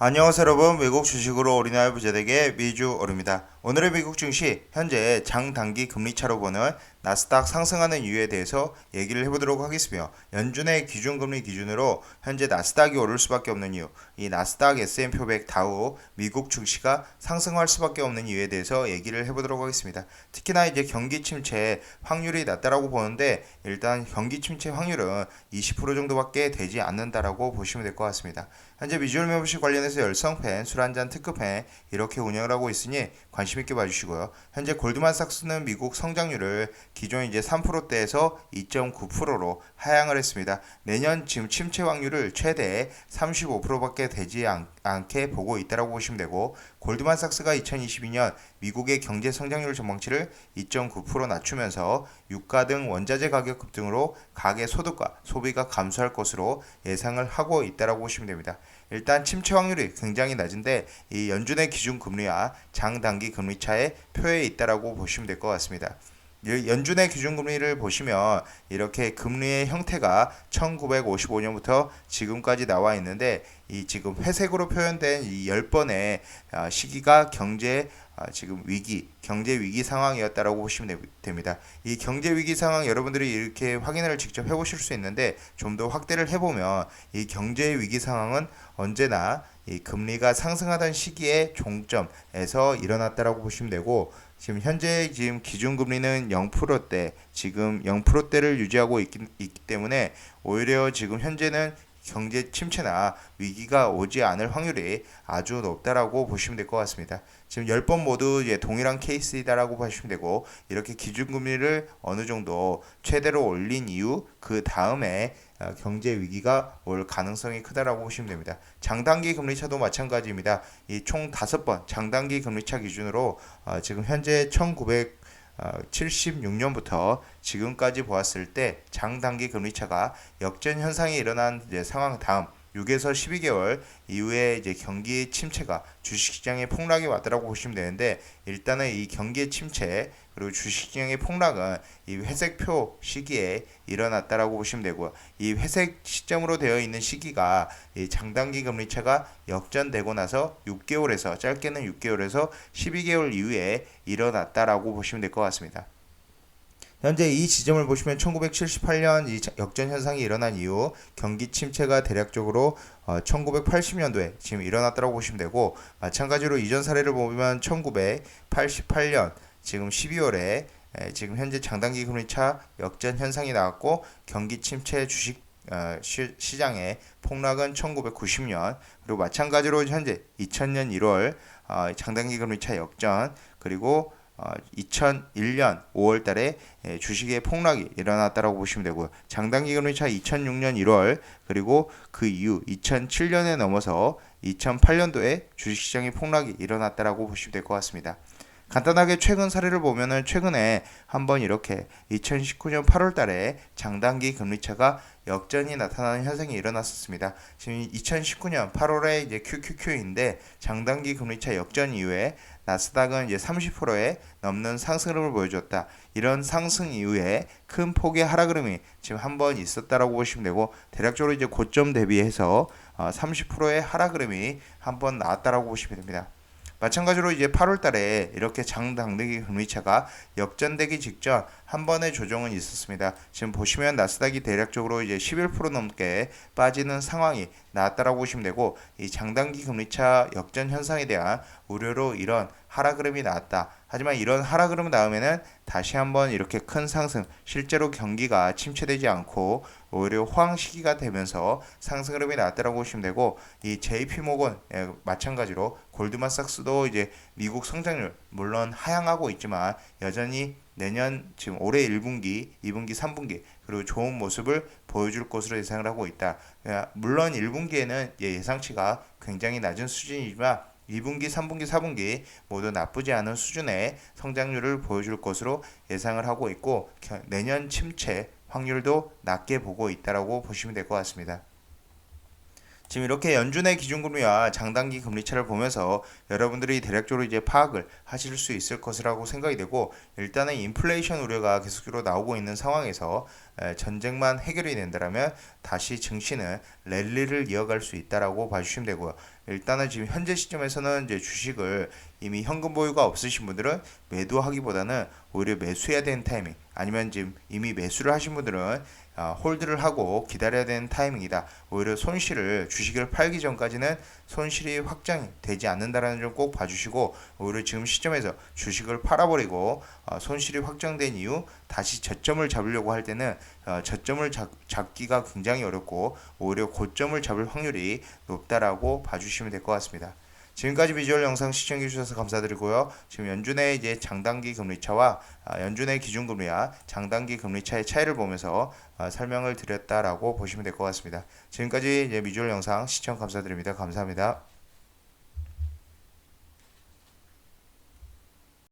안녕하세요 여러분. 외국 주식으로 어린아이 부자되게 미주얼입니다. 오늘의 미국 증시 현재 장단기 금리차로 보는 나스닥 상승하는 이유에 대해서 얘기를 해보도록 하겠으며, 연준의 기준금리 기준으로 현재 나스닥이 오를 수밖에 없는 이유, 이 나스닥 S&P 500 다우 미국 증시가 상승할 수밖에 없는 이유에 대해서 얘기를 해보도록 하겠습니다. 특히나 이제 경기 침체 확률이 낮다라고 보는데, 일단 경기 침체 확률은 20% 정도밖에 되지 않는다라고 보시면 될 것 같습니다. 현재 미주얼 membership 관련해서 열성팬, 술 한잔 특급팬 이렇게 운영을 하고 있으니 관심 있게 봐주시고요. 현재 골드만삭스는 미국 성장률을 기존 이제 3%대에서 2.9%로 하향을 했습니다. 내년 지금 침체 확률을 최대 35%밖에 되지 않게 보고 있다라고 보시면 되고, 골드만삭스가 2022년 미국의 경제 성장률 전망치를 2.9% 낮추면서 유가 등 원자재 가격 급등으로 가계 소득과 소비가 감소할 것으로 예상을 하고 있다라고 보시면 됩니다. 일단 침체 확률이 굉장히 낮은데, 이 연준의 기준 금리와 장단기 금리 차의 표에 있다라고 보시면 될 것 같습니다. 연준의 기준금리를 보시면 이렇게 금리의 형태가 1955년부터 지금까지 나와 있는데, 이 지금 회색으로 표현된 이 10번의 시기가 지금 경제 위기 상황이었다라고 보시면 됩니다. 이 경제 위기 상황 여러분들이 이렇게 확인을 직접 해보실 수 있는데, 좀 더 확대를 해보면 이 경제 위기 상황은 언제나 이 금리가 상승하던 시기의 종점에서 일어났다라고 보시면 되고, 지금 기준금리는 0%대, 지금 0%대를 유지하고 있기 때문에 오히려 지금 현재는 경제 침체나 위기가 오지 않을 확률이 아주 높다라고 보시면 될 것 같습니다. 지금 10번 모두 동일한 케이스이다라고 보시면 되고, 이렇게 기준금리를 어느 정도 최대로 올린 이후 그 다음에 경제 위기가 올 가능성이 크다라고 보시면 됩니다. 장단기 금리차도 마찬가지입니다. 이 총 5번 장단기 금리차 기준으로 지금 현재 1976년부터 지금까지 보았을 때 장단기 금리차가 역전 현상이 일어난 상황 다음 6에서 12개월 이후에 이제 경기 침체가 주식시장의 폭락이 왔다라고 보시면 되는데, 일단은 이 경기의 침체 그리고 주식시장의 폭락은 이 회색표 시기에 일어났다라고 보시면 되고요. 이 회색 시점으로 되어 있는 시기가 이 장단기 금리차가 역전되고 나서 6개월에서 짧게는 6개월에서 12개월 이후에 일어났다라고 보시면 될 것 같습니다. 현재 이 지점을 보시면 1978년 이 역전 현상이 일어난 이후 경기 침체가 대략적으로 1980년도에 지금 일어났다고 보시면 되고, 마찬가지로 이전 사례를 보면 1988년 지금 12월에 지금 현재 장단기 금리차 역전 현상이 나왔고, 경기 침체 주식 시장의 폭락은 1990년, 그리고 마찬가지로 현재 2000년 1월 장단기 금리차 역전, 그리고 2001년 5월 달에 주식의 폭락이 일어났다고 보시면 되고요. 장단기 금리차 2006년 1월, 그리고 그 이후 2007년에 넘어서 2008년도에 주식시장의 폭락이 일어났다고 보시면 될 것 같습니다. 간단하게 최근 사례를 보면은, 최근에 한번 이렇게 2019년 8월 달에 장단기 금리차가 역전이 나타나는 현상이 일어났었습니다. 지금 2019년 8월에 이제 QQQ인데, 장단기 금리차 역전 이후에 나스닥은 이제 30%에 넘는 상승을 보여줬다. 이런 상승 이후에 큰 폭의 하락 흐름이 지금 한번 있었다라고 보시면 되고, 대략적으로 이제 고점 대비해서 30%의 하락 흐름이 한번 나왔다라고 보시면 됩니다. 마찬가지로 이제 8월 달에 이렇게 장단기 금리차가 역전되기 직전 한 번의 조정은 있었습니다. 지금 보시면 나스닥이 대략적으로 이제 11% 넘게 빠지는 상황이 나왔다라고 보시면 되고, 이 장단기 금리차 역전 현상에 대한 우려로 이런 하락 흐름이 나왔다. 하지만 이런 하락 흐름 다음에는 다시 한번 이렇게 큰 상승, 실제로 경기가 침체되지 않고 오히려 호황 시기가 되면서 상승 흐름이 나왔다라고 보시면 되고, 이 JP 모건 마찬가지로 골드만삭스도 이제 미국 성장률 물론 하향하고 있지만 여전히 내년 지금 올해 1분기, 2분기, 3분기 그리고 좋은 모습을 보여줄 것으로 예상을 하고 있다. 물론 1분기에는 예상치가 굉장히 낮은 수준이지만 2분기, 3분기, 4분기 모두 나쁘지 않은 수준의 성장률을 보여줄 것으로 예상을 하고 있고, 내년 침체 확률도 낮게 보고 있다라고 보시면 될 것 같습니다. 지금 이렇게 연준의 기준금리와 장단기 금리차를 보면서 여러분들이 대략적으로 이제 파악을 하실 수 있을 것이라고 생각이 되고, 일단은 인플레이션 우려가 계속적으로 나오고 있는 상황에서 전쟁만 해결이 된다면 다시 증시는 랠리를 이어갈 수 있다라고 봐주시면 되고요. 일단은 지금 현재 시점에서는 이제 주식을 이미 현금 보유가 없으신 분들은 매도하기보다는 오히려 매수해야 되는 타이밍, 아니면 지금 이미 매수를 하신 분들은 홀드를 하고 기다려야 되는 타이밍이다. 오히려 주식을 팔기 전까지는 손실이 확정이 되지 않는다라는 점 꼭 봐주시고, 오히려 지금 시점에서 주식을 팔아버리고 손실이 확정된 이후 다시 저점을 잡으려고 할 때는 저점을 잡기가 굉장히 어렵고 오히려 고점을 잡을 확률이 높다라고 봐주시면 될 것 같습니다. 지금까지 비주얼 영상 시청해 주셔서 감사드리고요. 지금 연준의 이제 장단기 금리차와 연준의 기준금리와 장단기 금리차의 차이를 보면서 설명을 드렸다라고 보시면 될 것 같습니다. 지금까지 이제 비주얼 영상 시청 감사드립니다. 감사합니다.